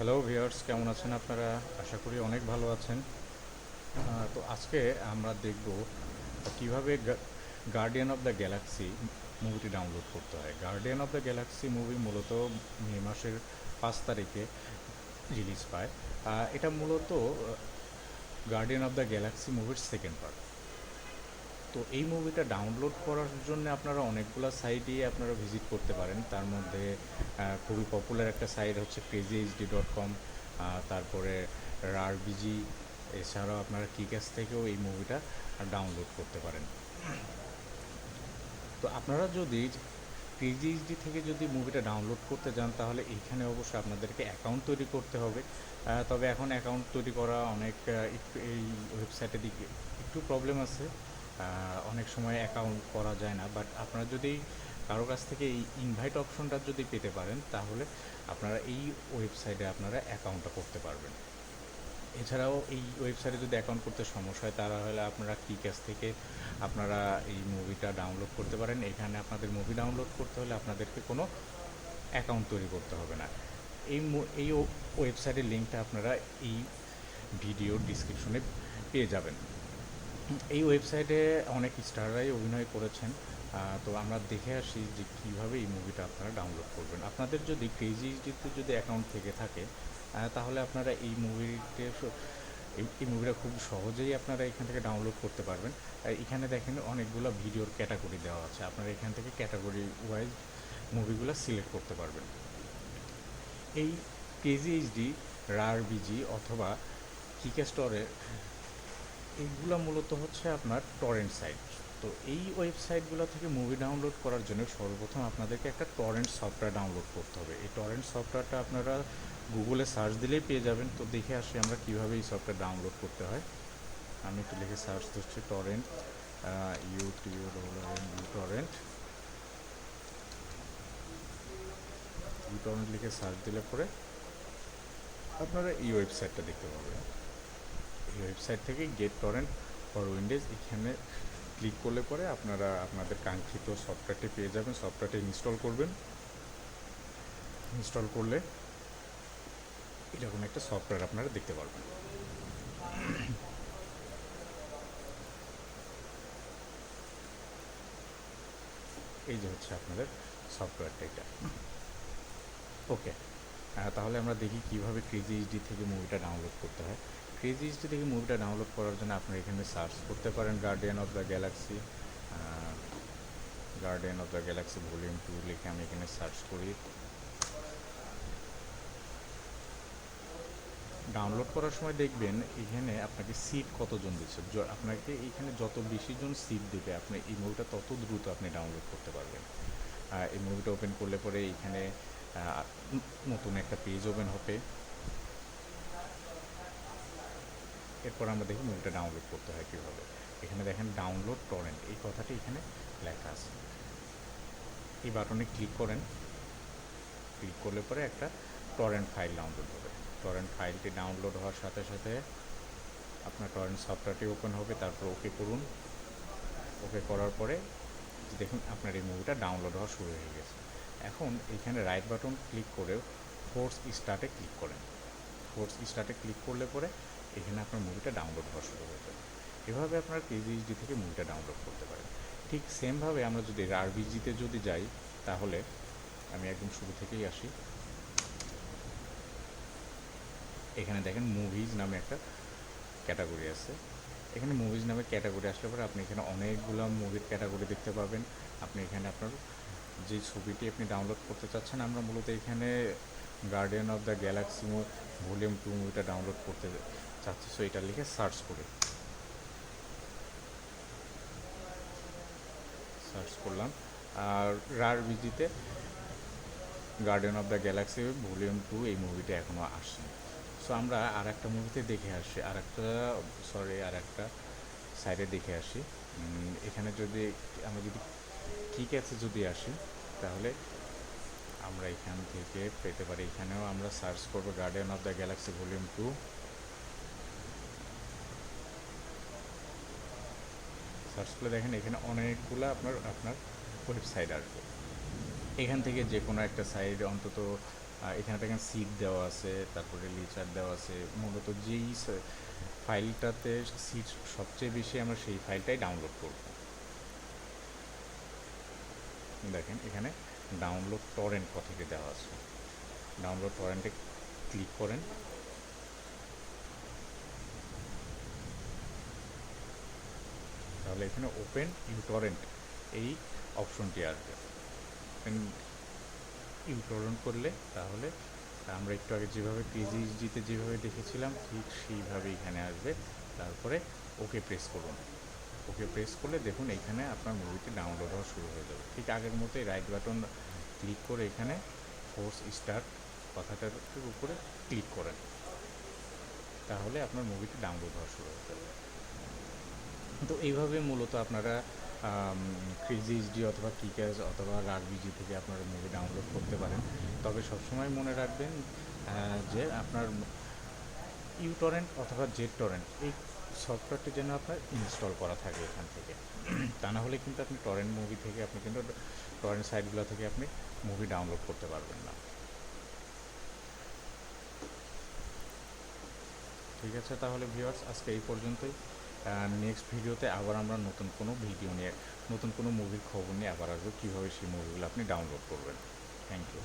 Hello viewers, কেমন আছেন আপনারা? আশা করি অনেক ভালো আছেন। তো আজকে আমরা দেখব কীভাবে গার্ডিয়ান অফ দ্য গ্যালাক্সি মুভিটি ডাউনলোড করতে হয়। Guardian of the Galaxy movie মূলত মে মাসের 5 তারিখে রিলিজ পায়। এটা মূলত গার্ডিয়ান অফ দ্য গ্যালাক্সি মুভির সেকেন্ড পার্ট। তো এই মুভিটা ডাউনলোড করার জন্য আপনারা অনেকগুলো সাইটই আপনারা ভিজিট করতে পারেন। তার মধ্যে খুবই পপুলার একটা সাইট হচ্ছে crazyhd.com, তারপরে রারবিজি, এছাড়াও আপনারা কিকাস থেকেও এই মুভিটা ডাউনলোড করতে পারেন। তো আপনারা যদি ক্রেজি থেকে যদি মুভিটা ডাউনলোড করতে যান তাহলে এইখানে অবশ্যই আপনাদেরকে অ্যাকাউন্ট তৈরি করতে হবে। তবে এখন অ্যাকাউন্ট তৈরি করা অনেক একটু এই ওয়েবসাইটের দিকে একটু প্রবলেম আছে। অনেক সময় অ্যাকাউন্ট করা যায় না, বাট আপনারা যদি কারো কাছ থেকে এই ইনভাইট অপশনটা যদি পেতে পারেন তাহলে আপনারা এই ওয়েবসাইটে আপনারা অ্যাকাউন্টটা করতে পারবেন। এছাড়াও এই ওয়েবসাইটে যদি অ্যাকাউন্ট করতে সমস্যা হয় তাহলে আপনারা কিকাস থেকে আপনারা এই মুভিটা ডাউনলোড করতে পারেন। এখানে আপনাদের মুভি ডাউনলোড করতে হলে আপনাদেরকে কোনো অ্যাকাউন্ট তৈরি করতে হবে না। এই ওয়েবসাইটের লিঙ্কটা আপনারা এই ভিডিওর ডিসক্রিপশনে পেয়ে যাবেন। এই ওয়েবসাইটে অনেক স্টাররাই অভিনয় করেছেন। তো আমরা দেখে আসি যে কীভাবে এই মুভিটা আপনারা ডাউনলোড করবেন। আপনাদের যদি ক্রেজিতে যদি অ্যাকাউন্ট থেকে থাকে তাহলে আপনারা এই মুভিটা খুব সহজেই আপনারা এখান থেকে ডাউনলোড করতে পারবেন। এখানে দেখেন অনেকগুলো ভিডিওর ক্যাটাগরি দেওয়া আছে, আপনারা এখান থেকে ক্যাটাগরি ওয়াইজ মুভিগুলো সিলেক্ট করতে পারবেন। এই কেজিএইচডি, রারবিজি অথবা কিকাস্টরে এইগুলো মূলত হচ্ছে আপনার টরেন্ট সাইট। তো এই ওয়েবসাইটগুলো থেকে মুভি ডাউনলোড করার জন্য সর্বপ্রথম আপনাদেরকে একটা টরেন্ট সফটওয়্যার ডাউনলোড করতে হবে। এই টরেন্ট সফটওয়্যারটা আপনারা গুগলে সার্চ দিলেই পেয়ে যাবেন। তো দেখে আসি আমরা কীভাবে এই সফটওয়্যার ডাউনলোড করতে হয়। আমি একটু লিখে সার্চ দিচ্ছি টরেন্ট, টরেন্ট লিখে সার্চ দিলে পরে আপনারা এই ওয়েবসাইটটা দেখতে পাবেন। এই ওয়েবসাইট থেকে গেট টরেন্ট ফর উইন্ডোজ এখানে ক্লিক করলে পরে আপনারা আপনাদের কাঙ্ক্ষিত সফটওয়্যারটি পেয়ে যাবেন। সফটওয়্যারটি ইনস্টল করবেন। ইনস্টল করলে এরকম একটা সফটওয়্যার আপনারা দেখতে পারবেন। এই যে হচ্ছে আপনাদের সফটওয়্যারটা এটা। ওকে, তাহলে আমরা দেখি কীভাবে ক্রেজি থেকে মুভিটা ডাউনলোড করতে হয়। ক্রেজি থেকে মুভিটা ডাউনলোড করার জন্য আপনারা এখানে সার্চ করতে পারেন guardian of the Galaxy. Volume 2 লিখে আমি এখানে সার্চ করি। ডাউনলোড করার সময় দেখবেন এখানে আপনাকে সিট কতজন দিচ্ছে। আপনাকে এইখানে যত বেশি জন সিট দেবে আপনি এই মুভিটা তত দ্রুত আপনি ডাউনলোড করতে পারবেন। এই মুভিটা ওপেন করলে পরে এইখানে নতুন একটা পেজ ওপেন হবে। এরপর আমরা দেখি মুভিটা ডাউনলোড করতে হয় কীভাবে। এখানে দেখেন ডাউনলোড টরেন্ট এই কথাটি এখানে লেখা আছে। এই বাটনে ক্লিক করেন। ক্লিক করলে পরে একটা টরেন্ট ফাইল ডাউনলোড হবে। টরেন্ট ফাইলটি ডাউনলোড হওয়ার সাথে সাথে আপনার টরেন্ট সফটওয়্যারটি ওপেন হবে। তারপর ওকে করুন। ওকে করার পরে দেখুন আপনার এই মুভিটা ডাউনলোড হওয়া শুরু হয়ে গেছে। এখন এখানে রাইট বাটন ক্লিক করে ফোর্স স্টার্টে ক্লিক করেন। ফোর্স স্টার্টে ক্লিক করলে পরে এখানে আপনার মুভিটা ডাউনলোড হওয়া শুরু হয়ে যাবে। এভাবে আপনার কেজিএইচডি থেকে মুভিটা ডাউনলোড করতে পারেন। ঠিক সেমভাবে আমরা যদি রারবিজিতে যদি যাই তাহলে আমি একদম শুরু থেকেই আসি। এখানে দেখেন মুভিজ নামে একটা ক্যাটাগরি আছে। এখানে মুভিজ নামে ক্যাটাগরি আসলে পরে আপনি এখানে অনেকগুলো মুভির ক্যাটাগরি দেখতে পাবেন। আপনি এখানে আপনার যে ছবিটি আপনি ডাউনলোড করতে চাচ্ছেন, আমরা মূলত এখানে guardian of the Galaxy volume 2 মুভিটা ডাউনলোড করতে চাচ্ছি। সো এটা লিখে সার্চ করলাম। আর রারবিজিতে Guardian of the Galaxy volume 2 এই মুভিটা এখনও আসেনি। সো আমরা আর একটা মুভিতে দেখে আসি, আর একটা সাইডে দেখে আসি। এখানে আমরা যদি কিকাসে যদি আসি তাহলে আমরা এখান থেকে পেতে পারি। এখানেও আমরা সার্চ করব guardian of the Galaxy volume 2। Search করলে দেখেন এখানে অনেকগুলো আপনার ওয়েবসাইট আসবে। এখান থেকে যে কোনো একটা সাইট অন্তত এখানে দেখেন সিট দেওয়া আছে, তারপরে লিচার দেওয়া আছে। মূলত যেই ফাইলটাতে সিট সবচেয়ে বেশি, আমরা সেই ফাইলটাই ডাউনলোড করব। দেখেন এখানে ডাউনলোড টরেন্ট কথাটি দেওয়া আছে, ডাউনলোড টরেন্টে ক্লিক করেন। তাহলে এখানে ওপেন ইউটরেন্ট এই অপশনটি আসবে। ওপেন ইউটরেন্ট করলে তাহলে আমরা একটু আগে যেভাবে পিজিএইচডিতে যেভাবে দেখেছিলাম ঠিক সেইভাবে এখানে আসবে। তারপরে ওকে প্রেস করুন। ওকে প্রেস করলে দেখুন এখানে আপনার মুভিটি ডাউনলোড হওয়া শুরু হয়ে যাবে। ঠিক আগের মতোই রাইট বাটন ক্লিক করে এখানে ফোর্স স্টার্ট কথাটার উপরে ক্লিক করেন, তাহলে আপনার মুভিটি ডাউনলোড হওয়া শুরু হয়ে যাবে। তো এইভাবে মূলত আপনারা ক্রেজি এইচডি অথবা কিকাজ অথবা রাগবিজি থেকে আপনারা মুভি ডাউনলোড করতে পারেন। তবে সবসময় মনে রাখবেন যে আপনার ইউটরেন্ট অথবা জেড টরেন্ট এই সফটওয়্যারটি যেন আপনার ইনস্টল করা থাকে এখান থেকে। তা না হলে কিন্তু আপনি টরেন্ট মুভি থেকে আপনি কিন্তু টরেন্ট সাইটগুলো থেকে আপনি মুভি ডাউনলোড করতে পারবেন না। ঠিক আছে, তাহলে ভিউয়ার্স আজকে এই পর্যন্তই। নেক্সট ভিডিওতে আবার আমরা নতুন কোনো ভিডিও নিয়ে, নতুন কোনো মুভির খবর নিয়ে আবার আসবো, কীভাবে সেই মুভিগুলো আপনি ডাউনলোড করবেন। Thank you.